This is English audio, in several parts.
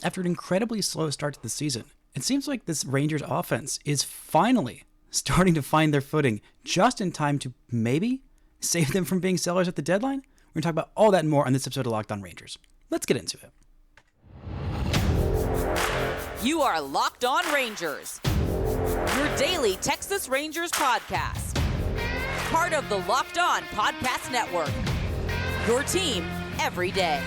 after an incredibly slow start to the season. It seems like this Rangers offense is finally starting to find their footing just in time to maybe save them from being sellers at the deadline. We're going to talk about all that and more on this episode of Locked On Rangers. Let's get into it. You are Locked On Rangers, your daily Texas Rangers podcast. Part of the Locked On Podcast Network, your team every day.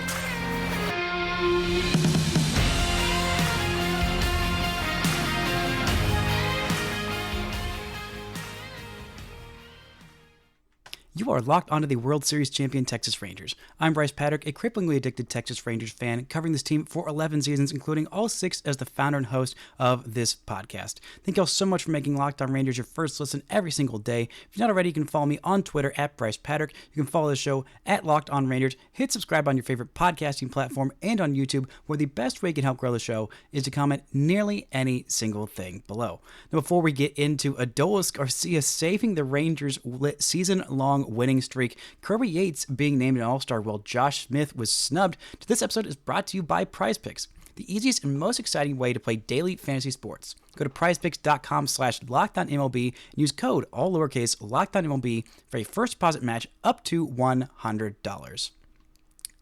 You are locked onto the World Series champion Texas Rangers. I'm Bryce Paddock, a cripplingly addicted Texas Rangers fan, covering this team for 11 seasons, including all 6 as the founder and host of this podcast. Thank you all so much for making Locked On Rangers your first listen every single day. If you're not already, you can follow me on Twitter at Bryce Paddock. You can follow the show at Locked On Rangers. Hit subscribe on your favorite podcasting platform and on YouTube, where the best way you can help grow the show is to comment nearly any single thing below. Now, before we get into Adolis Garcia saving the Rangers' season-long winning streak, Kirby Yates being named an All-Star while Josh Smith was snubbed, this episode is brought to you by PrizePicks, the easiest and most exciting way to play daily fantasy sports. Go to prizepicks.com/LockedOnMLB and use code, all lowercase, LockedOnMLB for a first deposit match up to $100.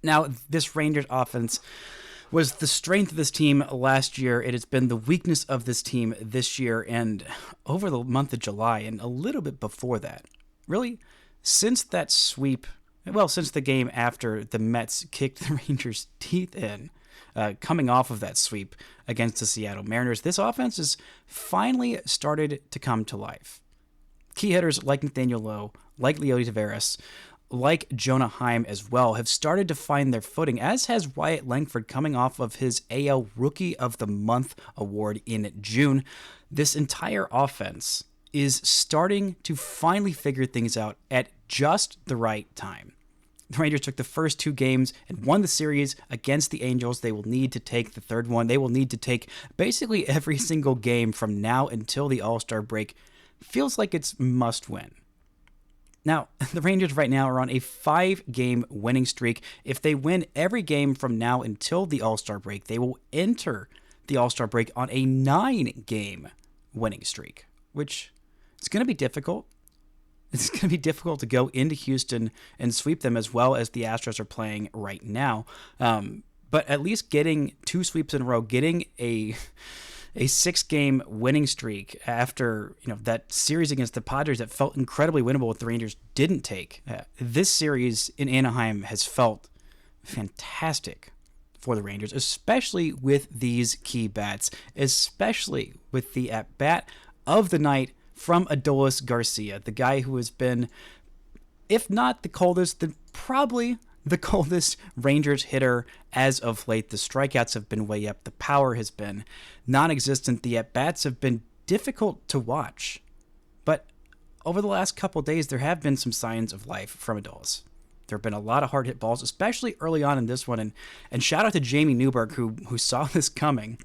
Now, this Rangers offense was the strength of this team last year. It has been the weakness of this team this year and over the month of July and a little bit before that. Really, since that sweep, since the game after the Mets kicked the Rangers' teeth in, coming off of that sweep against the Seattle Mariners, this offense has finally started to come to life. Key hitters like Nathaniel Lowe, like Wyatt Devers, like Jonah Heim as well, have started to find their footing, as has Wyatt Langford coming off of his AL Rookie of the Month award in June. This entire offense is starting to finally figure things out at just the right time. The Rangers took the first 2 games and won the series against the Angels. They will need to take the third one. They will need to take basically every single game from now until the All-Star break. Feels like it's must win. Now, the Rangers right now are on a 5-game winning streak. If they win every game from now until the All-Star break, they will enter the All-Star break on a 9-game winning streak, which is going to be difficult. It's going to be difficult to go into Houston and sweep them as well as the Astros are playing right now. But at least getting 2 sweeps in a row, getting a 6-game winning streak after that series against the Padres that felt incredibly winnable if the Rangers didn't take. This series in Anaheim has felt fantastic for the Rangers, especially with these key bats, especially with the at-bat of the night from Adolis Garcia, the guy who has been, if not the coldest, then probably the coldest Rangers hitter as of late. The strikeouts have been way up. The power has been non-existent. The at-bats have been difficult to watch. But over the last couple days, there have been some signs of life from Adolis. There have been a lot of hard hit balls, especially early on in this one. And shout out to Jamie Newberg, who saw this coming.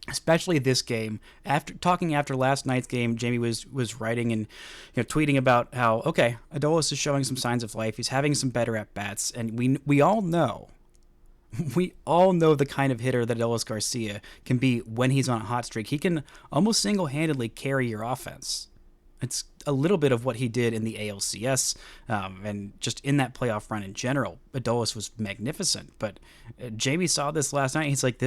Especially this game. After last night's game, Jamie was writing and tweeting about how, okay, Adolis is showing some signs of life. He's having some better at-bats. And we all know the kind of hitter that Adolis Garcia can be when he's on a hot streak. He can almost single-handedly carry your offense. It's a little bit of what he did in the ALCS and just in that playoff run in general. Adolis was magnificent. But Jamie saw this last night. He's like,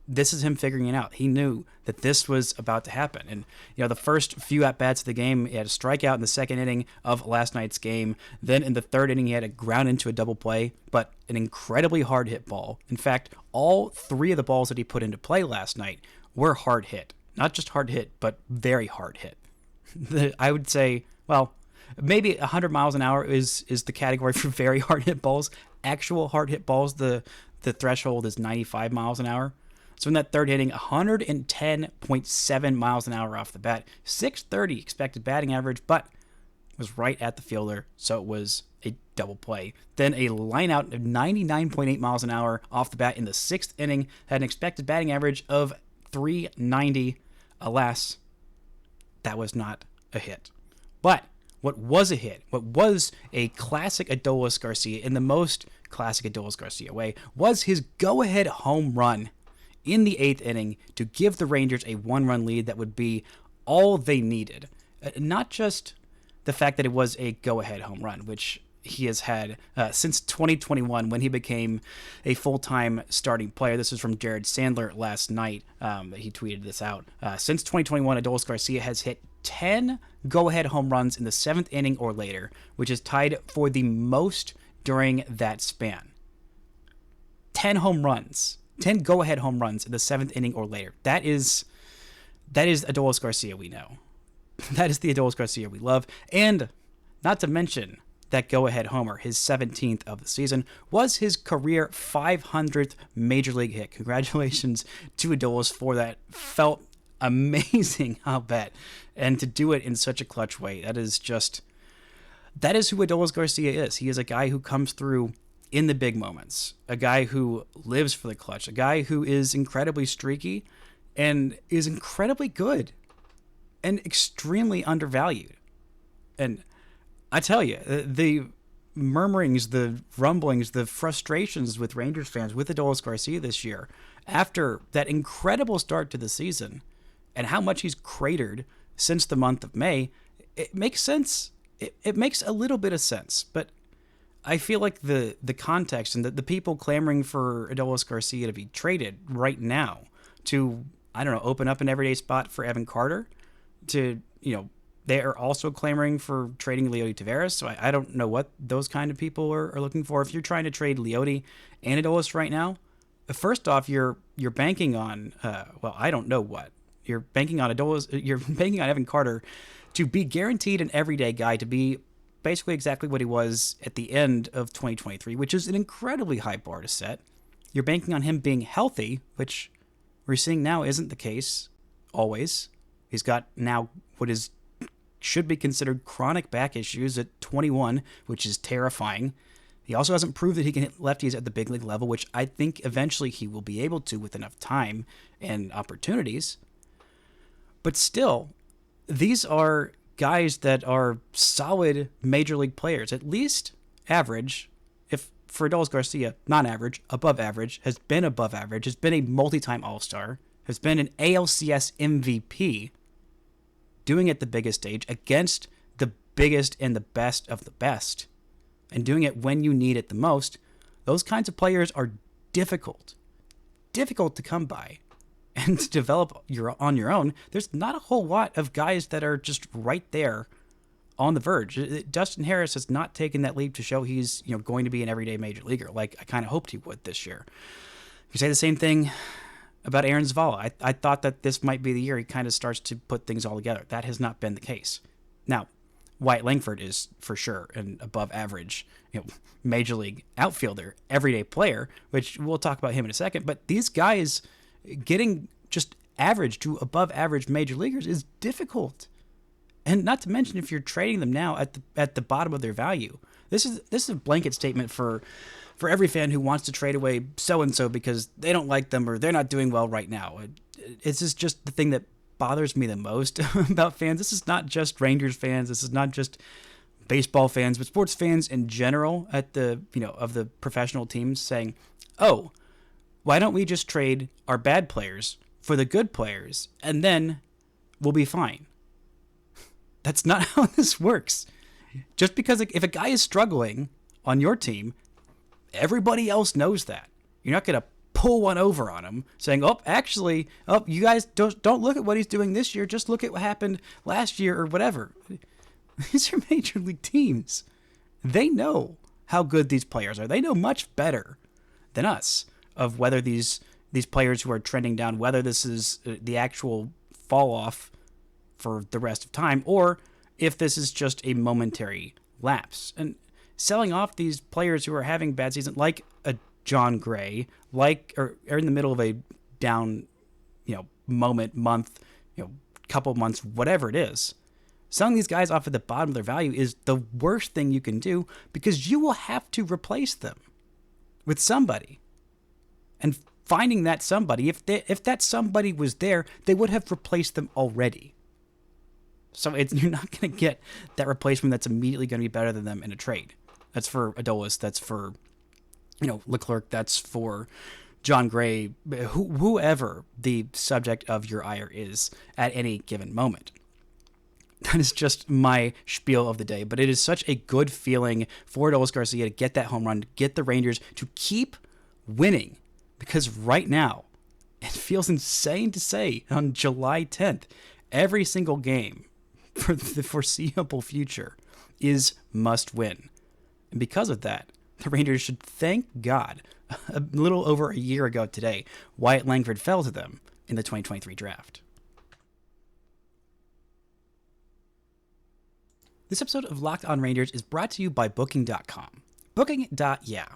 this is him figuring it out. He knew that this was about to happen. And, the first few at-bats of the game, he had a strikeout in the second inning of last night's game. Then in the third inning, he had a ground into a double play, but an incredibly hard hit ball. In fact, all 3 of the balls that he put into play last night were hard hit. Not just hard hit, but very hard hit. I would say, maybe 100 miles an hour is the category for very hard hit balls. Actual hard hit balls, the threshold is 95 miles an hour. So in that third inning, 110.7 miles an hour off the bat, 630 expected batting average, but was right at the fielder, so it was a double play. Then a line out of 99.8 miles an hour off the bat in the 6th inning, had an expected batting average of 390. Alas, that was not a hit. But what was a hit, what was a classic Adolis Garcia in the most classic Adolis Garcia way, was his go-ahead home run in the 8th inning to give the Rangers a 1-run lead that would be all they needed. Not just the fact that it was a go-ahead home run, which he has had since 2021 when he became a full-time starting player. This is from Jared Sandler last night. He tweeted this out. Since 2021, Adolis Garcia has hit 10 go-ahead home runs in the 7th inning or later, which is tied for the most during that span. 10 home runs, 10 go-ahead home runs in the 7th inning or later. That is Adolis Garcia we know. That is the Adolis Garcia we love. And not to mention that go-ahead homer, his 17th of the season, was his career 500th Major League hit. Congratulations to Adolis for that. Felt amazing, I'll bet. And to do it in such a clutch way, that is who Adolis Garcia is. He is a guy who comes through in the big moments, a guy who lives for the clutch, a guy who is incredibly streaky and is incredibly good and extremely undervalued. And I tell you, the murmurings, the rumblings, the frustrations with Rangers fans with Adolis Garcia this year, after that incredible start to the season and how much he's cratered since the month of May, it makes sense. It makes a little bit of sense, but I feel like the context and the people clamoring for Adolis Garcia to be traded right now to, I don't know, open up an everyday spot for Evan Carter, to, they are also clamoring for trading Leody Taveras. So I don't know what those kind of people are looking for. If you're trying to trade Leody and Adolis right now, first off, you're banking on, I don't know what. You're banking on Adolis, you're banking on Evan Carter to be guaranteed an everyday guy, to be basically exactly what he was at the end of 2023, which is an incredibly high bar to set. You're banking on him being healthy, which we're seeing now isn't the case always. He's got now what should be considered chronic back issues at 21, which is terrifying. He also hasn't proved that he can hit lefties at the big league level, which I think eventually he will be able to with enough time and opportunities. But still, these are guys that are solid major league players, at least average. If for Adolis Garcia, non-average, above average, has been above average, has been a multi-time All-Star, has been an ALCS MVP, doing it at the biggest stage against the biggest and the best of the best, and doing it when you need it the most. Those kinds of players are difficult to come by and to develop on your own. There's not a whole lot of guys that are just right there on the verge. Dustin Harris has not taken that leap to show he's going to be an everyday major leaguer like I kind of hoped he would this year. You say the same thing about Aaron Zavala. I thought that this might be the year he kind of starts to put things all together. That has not been the case. Now, Wyatt Langford is for sure an above average, major league outfielder, everyday player, which we'll talk about him in a second. But these guys getting just average to above average major leaguers is difficult. And not to mention if you're trading them now at the bottom of their value. This is a blanket statement for every fan who wants to trade away so-and-so because they don't like them or they're not doing well right now. This is just the thing that bothers me the most about fans. This is not just Rangers fans. This is not just baseball fans, but sports fans in general at the, of the professional teams saying, oh, why don't we just trade our bad players for the good players and then we'll be fine? That's not how this works. Just because if a guy is struggling on your team, everybody else knows that. You're not going to pull one over on him saying, you guys don't look at what he's doing this year. Just look at what happened last year or whatever. These are major league teams. They know how good these players are. They know much better than us of whether these players who are trending down, whether this is the actual fall off for the rest of time, or if this is just a momentary lapse. And selling off these players who are having bad seasons, like a John Gray, or in the middle of a down, moment, month, couple months, whatever it is, selling these guys off at the bottom of their value is the worst thing you can do because you will have to replace them with somebody. And finding that somebody, if that somebody was there, they would have replaced them already. So you're not going to get that replacement that's immediately going to be better than them in a trade. That's for Adolis. That's for, Leclerc. That's for John Gray, whoever the subject of your ire is at any given moment. That is just my spiel of the day, but it is such a good feeling for Adolis Garcia to get that home run, to get the Rangers to keep winning, because right now, it feels insane to say on July 10th, every single game for the foreseeable future is must win. And because of that, the Rangers should thank God a little over a year ago today, Wyatt Langford fell to them in the 2023 draft. This episode of Locked On Rangers is brought to you by Booking.com. Booking.yeah.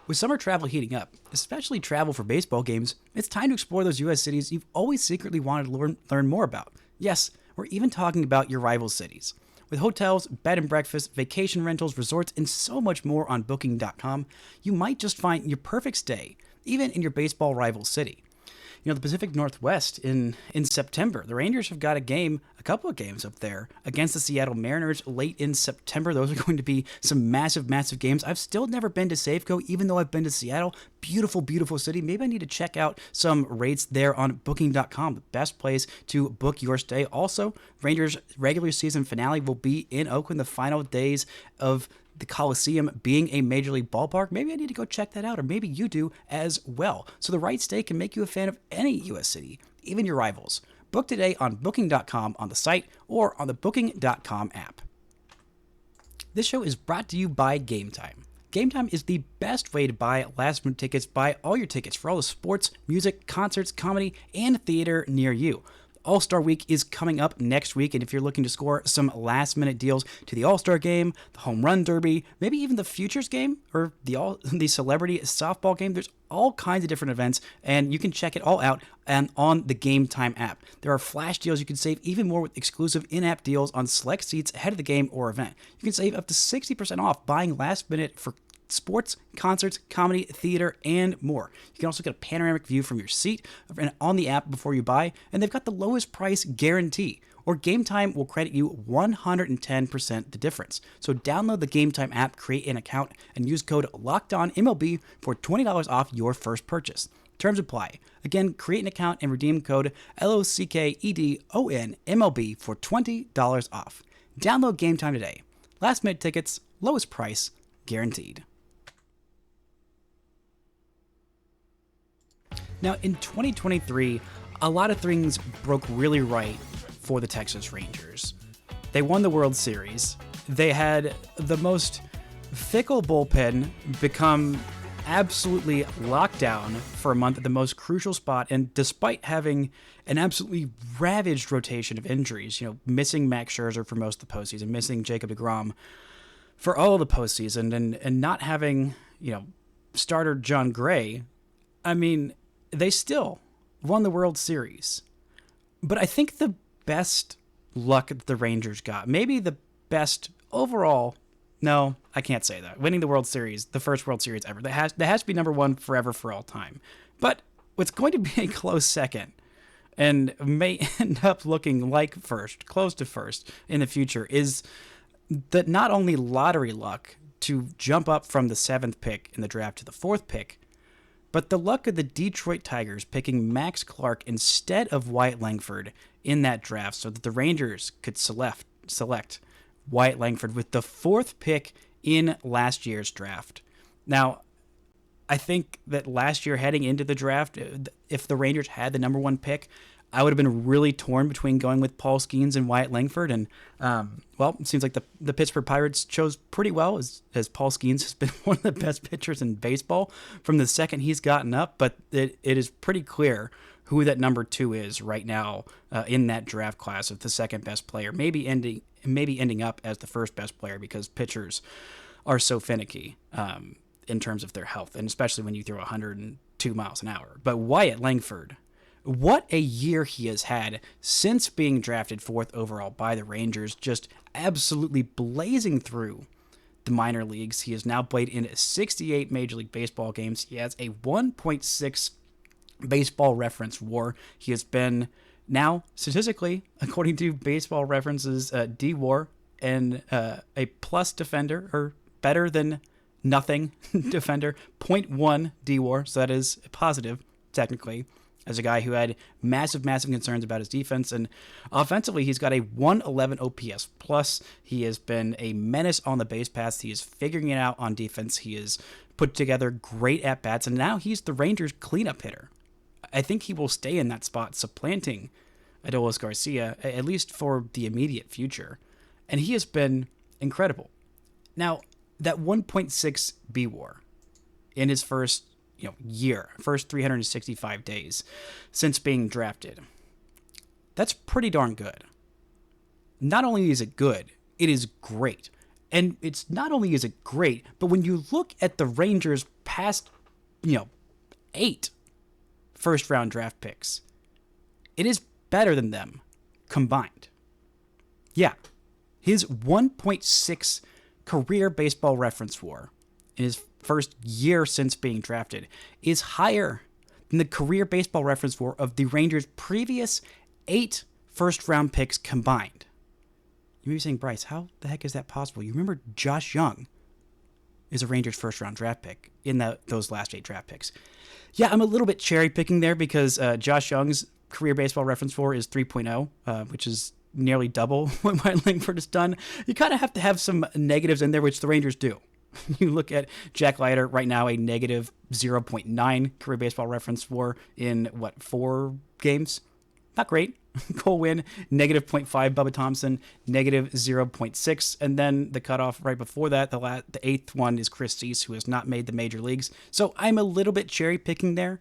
With summer travel heating up, especially travel for baseball games, it's time to explore those U.S. cities you've always secretly wanted to learn more about. Yes, we're even talking about your rival cities. With hotels, bed and breakfast, vacation rentals, resorts, and so much more on Booking.com, you might just find your perfect stay, even in your baseball rival city. You know, the Pacific Northwest in September, the Rangers have got a couple of games up there against the Seattle Mariners late in September. Those are going to be some massive, massive games. I've still never been to Safeco, even though I've been to Seattle. Beautiful, beautiful city. Maybe I need to check out some rates there on Booking.com, the best place to book your stay. Also, Rangers' regular season finale will be in Oakland, the final days of the Coliseum being a major league ballpark. Maybe I need to go check that out, or maybe you do as well. So the right stay can make you a fan of any U.S. city, even your rivals. Book today on Booking.com on the site or on the Booking.com app. This show is brought to you by Game Time. Game Time is the best way to buy last-minute tickets. Buy all your tickets for all the sports, music, concerts, comedy, and theater near you. All-Star Week is coming up next week, and if you're looking to score some last-minute deals to the All-Star Game, the Home Run Derby, maybe even the Futures Game, or the Celebrity Softball Game, there's all kinds of different events, and you can check it all out on the Game Time app. There are flash deals you can save even more with exclusive in-app deals on select seats ahead of the game or event. You can save up to 60% off buying last-minute for sports, concerts, comedy, theater, and more. You can also get a panoramic view from your seat on the app before you buy, and they've got the lowest price guarantee. Or Game Time will credit you 110% the difference. So download the Game Time app, create an account, and use code LOCKEDONMLB for $20 off your first purchase. Terms apply. Again, create an account and redeem code LOCKEDONMLB for $20 off. Download Game Time today. Last minute tickets, lowest price, guaranteed. Now, in 2023, a lot of things broke really right for the Texas Rangers. They won the World Series. They had the most fickle bullpen become absolutely locked down for a month at the most crucial spot, and despite having an absolutely ravaged rotation of injuries, missing Max Scherzer for most of the postseason, missing Jacob deGrom for all of the postseason, and not having, starter John Gray, they still won the World Series. But I think the best luck that the Rangers got, maybe the best overall, no, I can't say that. Winning the World Series, the first World Series ever, that has to be number one forever for all time. But what's going to be a close second, and may end up looking like first, close to first in the future, is that not only lottery luck to jump up from the 7th pick in the draft to the 4th pick, but the luck of the Detroit Tigers picking Max Clark instead of Wyatt Langford in that draft so that the Rangers could select Wyatt Langford with the 4th pick in last year's draft. Now, I think that last year heading into the draft, if the Rangers had the number 1 pick, I would have been really torn between going with Paul Skeens and Wyatt Langford. And, it seems like the Pittsburgh Pirates chose pretty well, as Paul Skeens has been one of the best pitchers in baseball from the second he's gotten up. But it is pretty clear who that number 2 is right now in that draft class of the second best player, maybe ending up as the first best player, because pitchers are so finicky in terms of their health, and especially when you throw 102 miles an hour. But Wyatt Langford, what a year he has had since being drafted 4th overall by the Rangers, just absolutely blazing through the minor leagues. He has now played in 68 Major League Baseball games. He has a 1.6 baseball reference WAR. He has been now, statistically, according to Baseball Reference's D-WAR, and a plus defender, or better than nothing defender, 0.1 D-WAR, so that is positive, technically, as a guy who had massive concerns about his defense. And offensively, he's got a 111 OPS plus. He has been a menace on the base paths. He is figuring it out on defense. He has put together great at-bats, and now he's the Rangers' cleanup hitter. I think he will stay in that spot, supplanting Adolis Garcia, at least for the immediate future. And he has been incredible. Now, that 1.6 B-WAR in his first year, first 365 days since being drafted, that's pretty darn good. Not only is it good, it is great. And it's not only is it great, but when you look at the Rangers' past, 8 first-round draft picks, it is better than them combined. Yeah, his 1.6 career baseball reference WAR in his first year since being drafted is higher than the career baseball reference WAR of the Rangers' previous 8 first-round picks combined. You may be saying, Bryce, how the heck is that possible? You remember Josh Young is a Rangers first-round draft pick in those last 8 draft picks. Yeah, I'm a little bit cherry-picking there because Josh Young's career baseball reference WAR is 3.0, which is nearly double what Wyatt Langford has done. You kind of have to have some negatives in there, which the Rangers do. You look at Jack Leiter right now, a negative 0.9 career baseball reference WAR in, 4 games? Not great. Cole Winn, negative 0.5. Bubba Thompson, negative 0.6. And then the cutoff right before that, the 8th one is Chris Cease, who has not made the major leagues. So I'm a little bit cherry picking there,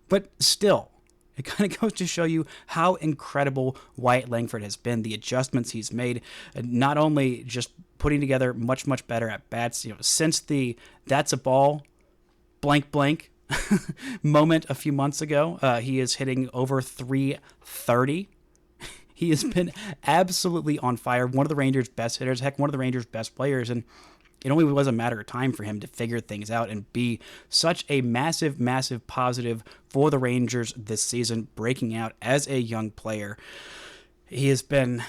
but still, it kind of goes to show you how incredible Wyatt Langford has been, the adjustments he's made, not only just putting together much better at bats, since the that's a ball blank moment a few months ago. He is hitting over 330. He has been absolutely on fire. One of the Rangers' best hitters, heck, one of the Rangers' best players, and it only was a matter of time for him to figure things out and be such a massive positive for the Rangers this season, breaking out as a young player. He has been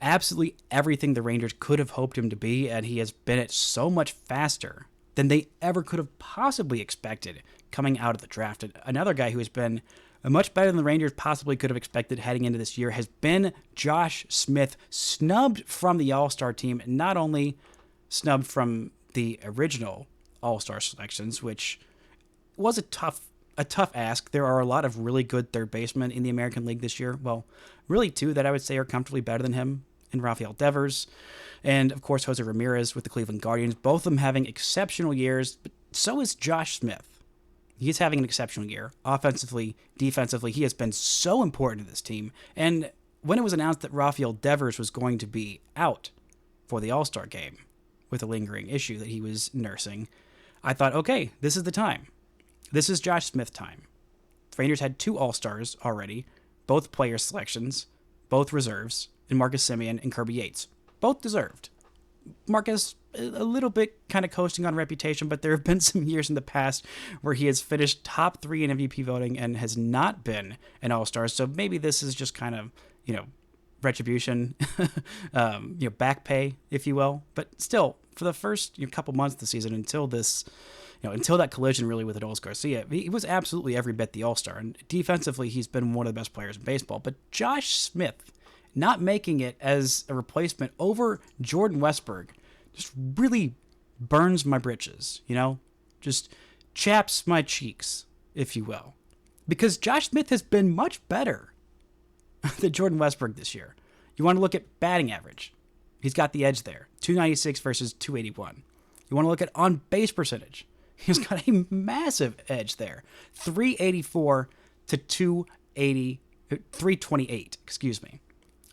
absolutely everything the Rangers could have hoped him to be, and he has been it so much faster than they ever could have possibly expected coming out of the draft. Another guy who has been much better than the Rangers possibly could have expected heading into this year has been Josh Smith, snubbed from the All-Star team, not only snubbed from the original All-Star selections, which was a tough ask. There are a lot of really good third basemen in the American League this year. Well, really 2 that I would say are comfortably better than him, in Rafael Devers, and of course Jose Ramirez with the Cleveland Guardians, both of them having exceptional years, but so is Josh Smith. He's having an exceptional year. Offensively, defensively, he has been so important to this team. And when it was announced that Rafael Devers was going to be out for the All-Star game with a lingering issue that he was nursing, I thought, okay, this is the time. This is Josh Smith time. The Rangers had 2 All-Stars already, both player selections, both reserves, in Marcus Semien and Kirby Yates. Both deserved. Marcus, a little bit kind of coasting on reputation, but there have been some years in the past where he has finished top 3 in MVP voting and has not been an All-Star. So maybe this is just kind of, retribution, back pay, if you will. But still, for the first couple months of the season until this, until that collision really with Adolis Garcia, he was absolutely every bit the All-Star. And defensively, he's been one of the best players in baseball. But Josh Smith not making it as a replacement over Jordan Westberg just really burns my britches, just chaps my cheeks, if you will. Because Josh Smith has been much better than Jordan Westberg this year. You want to look at batting average. He's got the edge there, 296 versus 281. You want to look at on-base percentage. He's got a massive edge there, 384 to 328, excuse me.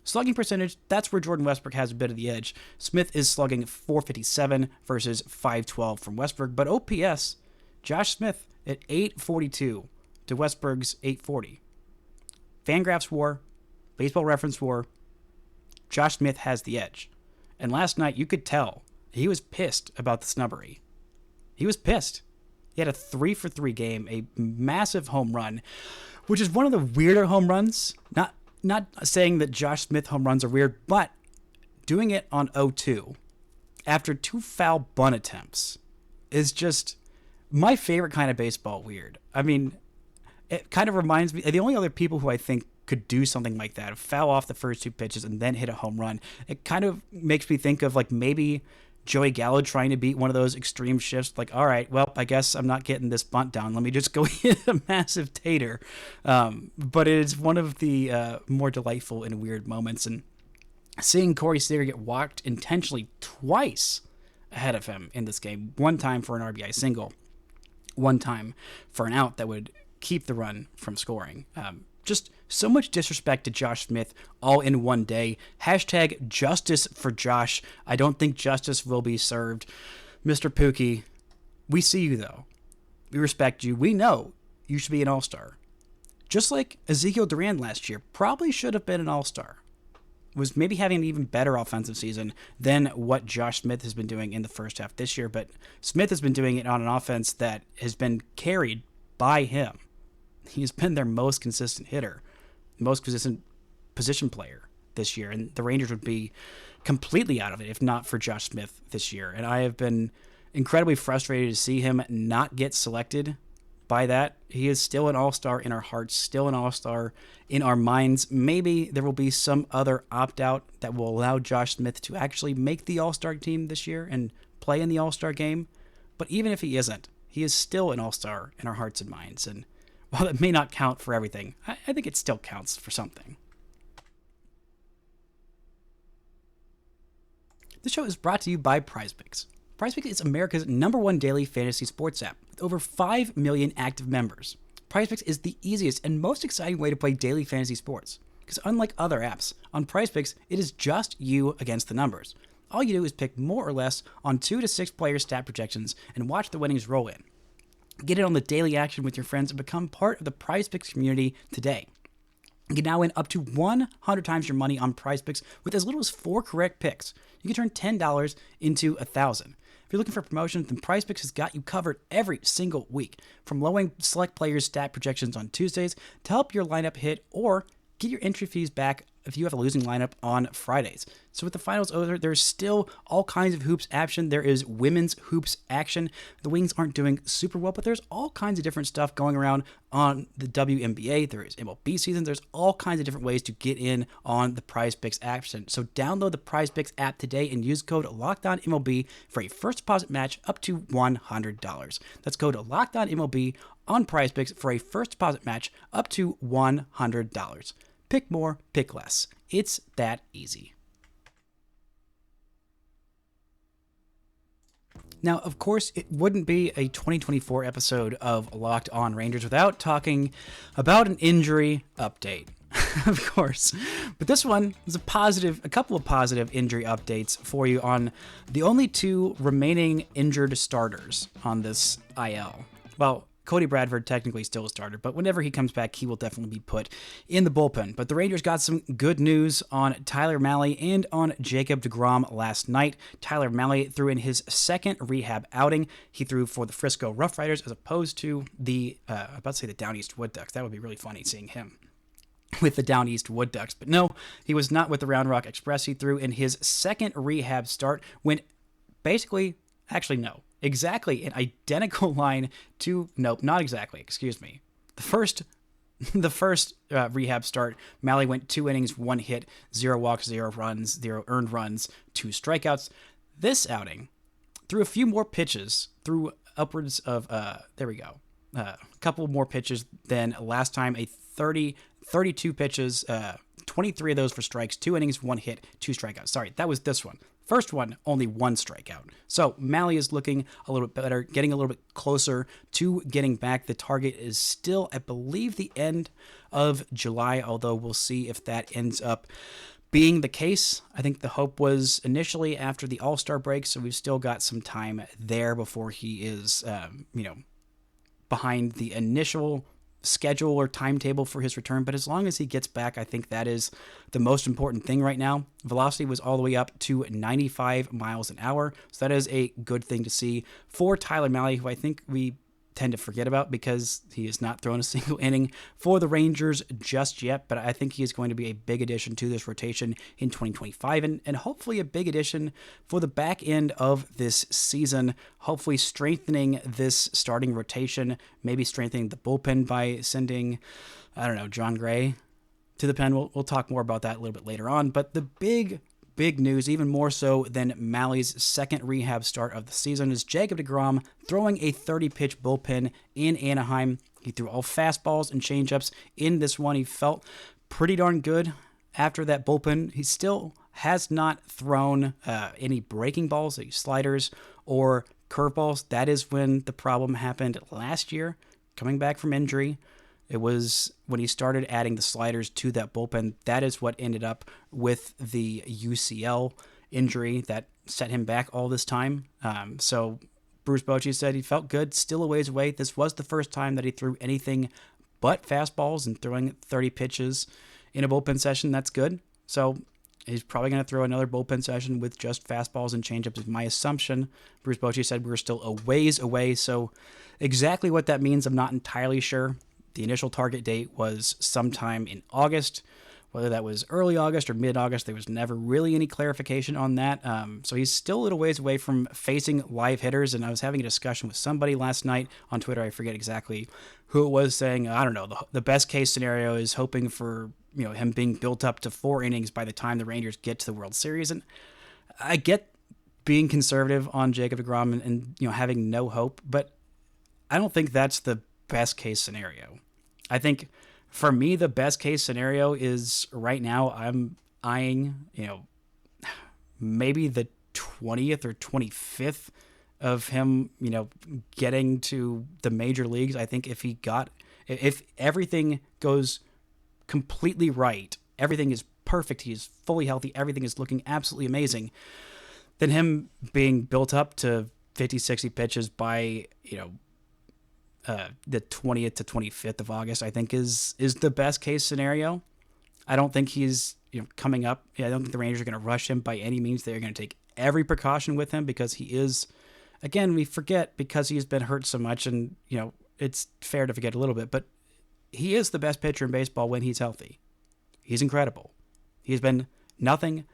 Slugging percentage, that's where Jordan Westberg has a bit of the edge. Smith is slugging 457 versus 512 from Westberg. But OPS, Josh Smith at 842 to Westberg's 840. Fangraphs WAR, Baseball Reference WAR, Josh Smith has the edge. And last night, you could tell he was pissed about the snubbery. He was pissed. He had a 3-for-3 game, a massive home run, which is one of the weirder home runs. Not saying that Josh Smith home runs are weird, but doing it on 0-2 after 2 foul bunt attempts is just my favorite kind of baseball weird. I mean, it kind of reminds me, the only other people who I think could do something like that, foul off the first 2 pitches and then hit a home run, it kind of makes me think of like maybe Joey Gallo trying to beat one of those extreme shifts, like, all right, well, I guess I'm not getting this bunt down. Let me just go hit a massive tater. But it is one of the more delightful and weird moments. And seeing Corey Seager get walked intentionally twice ahead of him in this game, one time for an RBI single, one time for an out that would keep the run from scoring. Just so much disrespect to Josh Smith all in one day. Hashtag justice for Josh. I don't think justice will be served. Mr. Pookie, we see you though. We respect you. We know you should be an all-star. Just like Ezekiel Duran last year probably should have been an all-star. Was maybe having an even better offensive season than what Josh Smith has been doing in the first half this year, but Smith has been doing it on an offense that has been carried by him. He's been their most consistent hitter, most consistent position player this year, and the Rangers would be completely out of it if not for Josh Smith this year. And I have been incredibly frustrated to see him not get selected by that. He is still an all-star in our hearts, still an all-star in our minds. Maybe there will be some other opt-out that will allow Josh Smith to actually make the all-star team this year and play in the all-star game. But even if he isn't, he is still an all-star in our hearts and minds. And while it may not count for everything, I think it still counts for something. This show is brought to you by PrizePicks. PrizePicks is America's #1 daily fantasy sports app with over 5 million active members. PrizePicks is the easiest and most exciting way to play daily fantasy sports. Because unlike other apps, on PrizePicks, it is just you against the numbers. All you do is pick more or less on 2 to 6 player stat projections and watch the winnings roll in. Get in on the daily action with your friends and become part of the PrizePicks community today. You can now win up to 100 times your money on PrizePicks with as little as 4 correct picks. You can turn $10 into $1,000. If you're looking for promotions, then PrizePicks has got you covered every single week. From lowering select players' stat projections on Tuesdays to help your lineup hit or get your entry fees back if you have a losing lineup on Fridays. So with the finals over, there's still all kinds of hoops action. There is women's hoops action. The Wings aren't doing super well, but there's all kinds of different stuff going around on the WNBA. There is MLB season. There's all kinds of different ways to get in on the PrizePicks action. So download the PrizePicks app today and use code LOCKEDONMLB for a first deposit match up to $100. That's code LOCKEDONMLB on PrizePicks for a first deposit match up to $100. Pick more, pick less. It's that easy. Now, of course, it wouldn't be a 2024 episode of Locked On Rangers without talking about an injury update. Of course. But this one is a couple of positive injury updates for you on the only 2 remaining injured starters on this IL. Well, Cody Bradford technically still a starter, but whenever he comes back, he will definitely be put in the bullpen. But the Rangers got some good news on Tyler Mahle and on Jacob deGrom last night. Tyler Mahle threw in his second rehab outing. He threw for the Frisco Rough Riders as opposed to the Down East Wood Ducks. That would be really funny seeing him with the Down East Wood Ducks. But no, he was not with the Round Rock Express. He threw in his second rehab start when exactly an identical line to, nope, not exactly, excuse me. The first rehab start, Mahle went 2 innings, 1 hit, 0 walks, 0 runs, 0 earned runs, 2 strikeouts. This outing, threw a few more pitches, threw upwards of, a couple more pitches than last time, 32 pitches, 23 of those for strikes, 2 innings, 1 hit, 2 strikeouts. Sorry, that was this one. First one, only 1 strikeout. So Mahle is looking a little bit better, getting a little bit closer to getting back. The target is still, I believe, the end of July, although we'll see if that ends up being the case. I think the hope was initially after the All-Star break, so we've still got some time there before he is, behind the initial schedule or timetable for his return, but as long as he gets back, I think that is the most important thing right now. Velocity was all the way up to 95 miles an hour, so that is a good thing to see for Tyler Mahle, who I think we tend to forget about because he has not thrown a single inning for the Rangers just yet, but I think he is going to be a big addition to this rotation in 2025 and hopefully a big addition for the back end of this season, hopefully strengthening this starting rotation, maybe strengthening the bullpen by sending, I don't know, John Gray to the pen. We'll talk more about that a little bit later on, but the big news, even more so than Malley's second rehab start of the season, is Jacob deGrom throwing a 30-pitch bullpen in Anaheim. He threw all fastballs and changeups in this one. He felt pretty darn good after that bullpen. He still has not thrown any breaking balls, any sliders, or curveballs. That is when the problem happened last year, coming back from injury. It was when he started adding the sliders to that bullpen. That is what ended up with the UCL injury that set him back all this time. So Bruce Bochy said he felt good, still a ways away. This was the first time that he threw anything but fastballs, and throwing 30 pitches in a bullpen session, that's good. So he's probably going to throw another bullpen session with just fastballs and changeups is my assumption. Bruce Bochy said we're still a ways away, so exactly what that means, I'm not entirely sure. The initial target date was sometime in August. Whether that was early August or mid-August, there was never really any clarification on that. So he's still a little ways away from facing live hitters. And I was having a discussion with somebody last night on Twitter. I forget exactly who it was, saying, I don't know, the best case scenario is hoping for him being built up to 4 innings by the time the Rangers get to the World Series. And I get being conservative on Jacob deGrom and having no hope, but I don't think that's the best case scenario. I think for me, the best case scenario is right now I'm eyeing, maybe the 20th or 25th of him, getting to the major leagues. I think if everything goes completely right, everything is perfect, he's fully healthy, everything is looking absolutely amazing, then him being built up to 50, 60 pitches by, the 20th to 25th of August, I think is the best case scenario. I don't think he's coming up. I don't think the Rangers are going to rush him by any means. They're going to take every precaution with him because he is, again, we forget because he's been hurt so much, and it's fair to forget a little bit, but he is the best pitcher in baseball when he's healthy. He's incredible. He's been nothing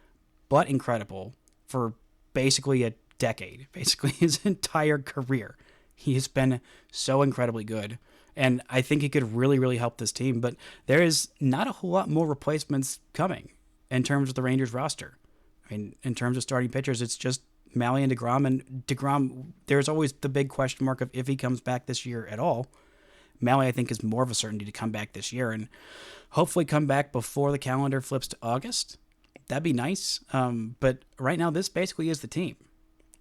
but incredible for basically a decade, basically his entire career. He has been so incredibly good, and I think he could really, really help this team. But there is not a whole lot more replacements coming in terms of the Rangers roster. I mean, in terms of starting pitchers, it's just Malley and deGrom. And deGrom, there's always the big question mark of if he comes back this year at all. Malley, I think, is more of a certainty to come back this year and hopefully come back before the calendar flips to August. That'd be nice. But right now, this basically is the team.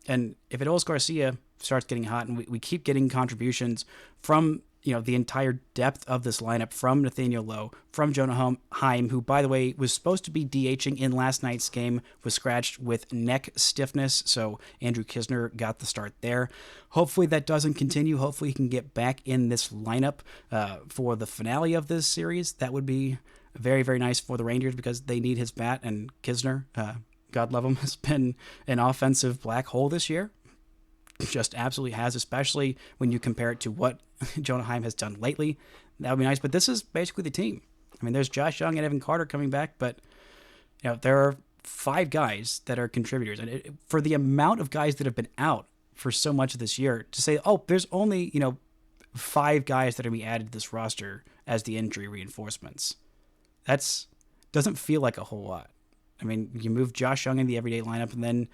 And if Adolis Garcia starts getting hot, and we keep getting contributions from the entire depth of this lineup, from Nathaniel Lowe, from Jonah Heim, who, by the way, was supposed to be DHing in last night's game, was scratched with neck stiffness, so Andrew Kisner got the start there. Hopefully that doesn't continue. Hopefully he can get back in this lineup for the finale of this series. That would be very, very nice for the Rangers because they need his bat, and Kisner, God love him, has been an offensive black hole this year. Just absolutely has, especially when you compare it to what Jonah Heim has done lately. That would be nice, but this is basically the team. I mean, there's Josh Young and Evan Carter coming back, but there are 5 guys that are contributors. And for the amount of guys that have been out for so much of this year, to say, there's only, 5 guys that are going to be added to this roster as the injury reinforcements. That's doesn't feel like a whole lot. I mean, you move Josh Young in the everyday lineup, and then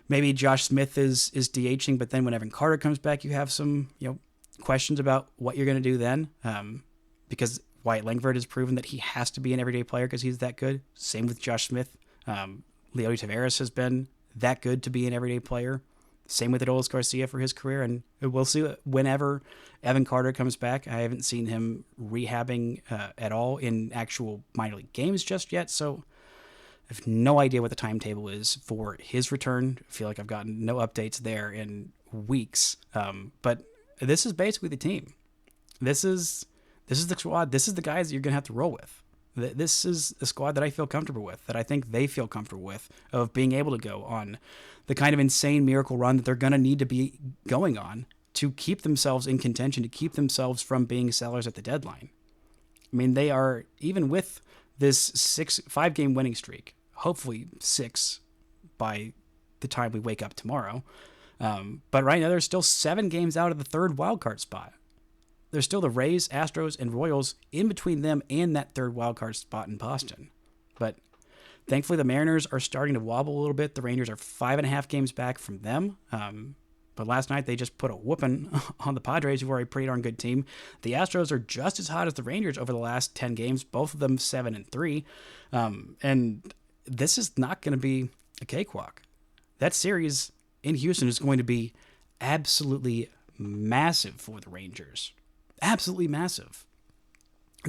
maybe Josh Smith is DHing, but then when Evan Carter comes back, you have some questions about what you're going to do then, because Wyatt Langford has proven that he has to be an everyday player because he's that good. Same with Josh Smith. Leody Taveras has been that good to be an everyday player. Same with Adolis Garcia for his career, and we'll see whenever Evan Carter comes back. I haven't seen him rehabbing at all in actual minor league games just yet, so I have no idea what the timetable is for his return. I feel like I've gotten no updates there in weeks. But this is basically the team. This is the squad. This is the guys that you're going to have to roll with. This is the squad that I feel comfortable with, that I think they feel comfortable with, of being able to go on the kind of insane miracle run that they're going to need to be going on to keep themselves in contention, to keep themselves from being sellers at the deadline. I mean, they are, even with this 5-game winning streak, hopefully 6 by the time we wake up tomorrow. But right now, they're still 7 games out of the third wildcard spot. There's still the Rays, Astros, and Royals in between them and that third wildcard spot in Boston. But thankfully, the Mariners are starting to wobble a little bit. The Rangers are 5.5 games back from them. But last night, they just put a whooping on the Padres, who are a pretty darn good team. The Astros are just as hot as the Rangers over the last 10 games, both of them 7-3. And this is not going to be a cakewalk. That series in Houston is going to be absolutely massive for the Rangers. Absolutely massive.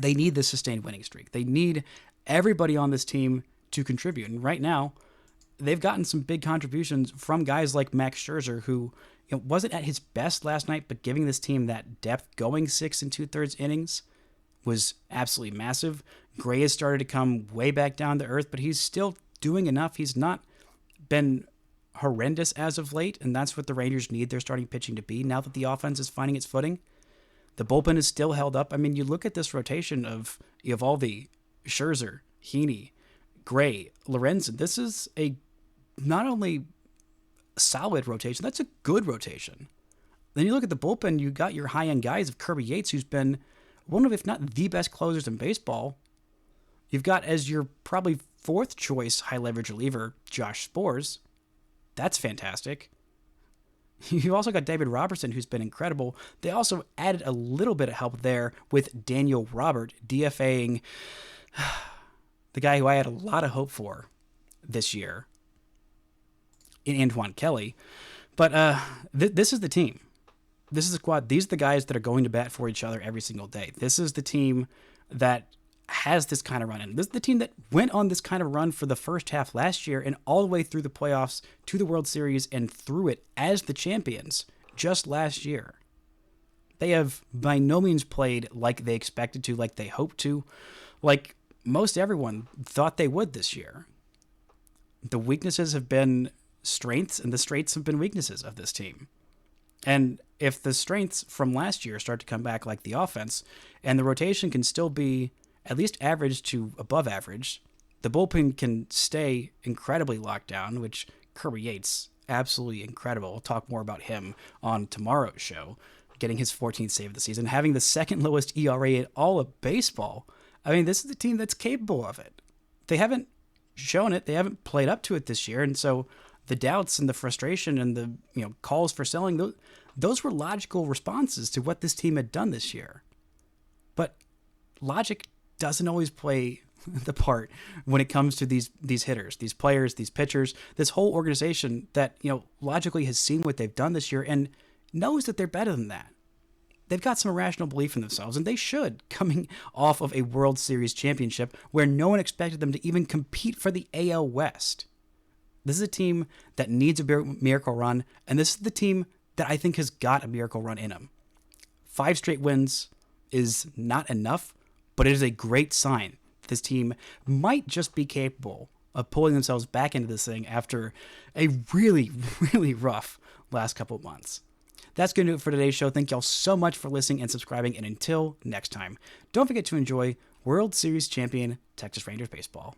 They need this sustained winning streak. They need everybody on this team to contribute. And right now, they've gotten some big contributions from guys like Max Scherzer, who wasn't at his best last night, but giving this team that depth, going 6 2/3 innings, was absolutely massive. Gray has started to come way back down to earth, but he's still doing enough. He's not been horrendous as of late, and that's what the Rangers need their starting pitching to be now that the offense is finding its footing. The bullpen is still held up. I mean, you look at this rotation of Eovaldi, Scherzer, Heaney, Gray, Lorenzen. This is a not only solid rotation, that's a good rotation. Then you look at the bullpen, you got your high-end guys of Kirby Yates, who's been one of, if not the best closers in baseball. You've got as your probably 4th choice high-leverage reliever, Josh Sborz. That's fantastic. You've also got David Robertson, who's been incredible. They also added a little bit of help there with Daniel Robert, DFAing the guy who I had a lot of hope for this year in Antoine Kelly. But this is the team. This is the squad. These are the guys that are going to bat for each other every single day. This is the team that has this kind of run in. This is the team that went on this kind of run for the first half last year and all the way through the playoffs to the World Series and through it as the champions just last year. They have by no means played like they expected to, like they hoped to, like most everyone thought they would this year. The weaknesses have been strengths and the strengths have been weaknesses of this team. And if the strengths from last year start to come back, like the offense, and the rotation can still be at least average to above average, the bullpen can stay incredibly locked down, which Kirby Yates, absolutely incredible. We'll talk more about him on tomorrow's show, getting his 14th save of the season, having the 2nd lowest ERA in all of baseball. I mean, this is the team that's capable of it. They haven't shown it. They haven't played up to it this year. And so the doubts and the frustration and the calls for selling, those were logical responses to what this team had done this year. But logic doesn't always play the part when it comes to these hitters, these players, these pitchers, this whole organization that, logically has seen what they've done this year and knows that they're better than that. They've got some irrational belief in themselves, and they should, coming off of a World Series championship where no one expected them to even compete for the AL West. This is a team that needs a miracle run, and this is the team that I think has got a miracle run in them. 5 straight wins is not enough, but it is a great sign that this team might just be capable of pulling themselves back into this thing after a really, really rough last couple of months. That's going to do it for today's show. Thank y'all so much for listening and subscribing, and until next time, don't forget to enjoy World Series champion Texas Rangers baseball.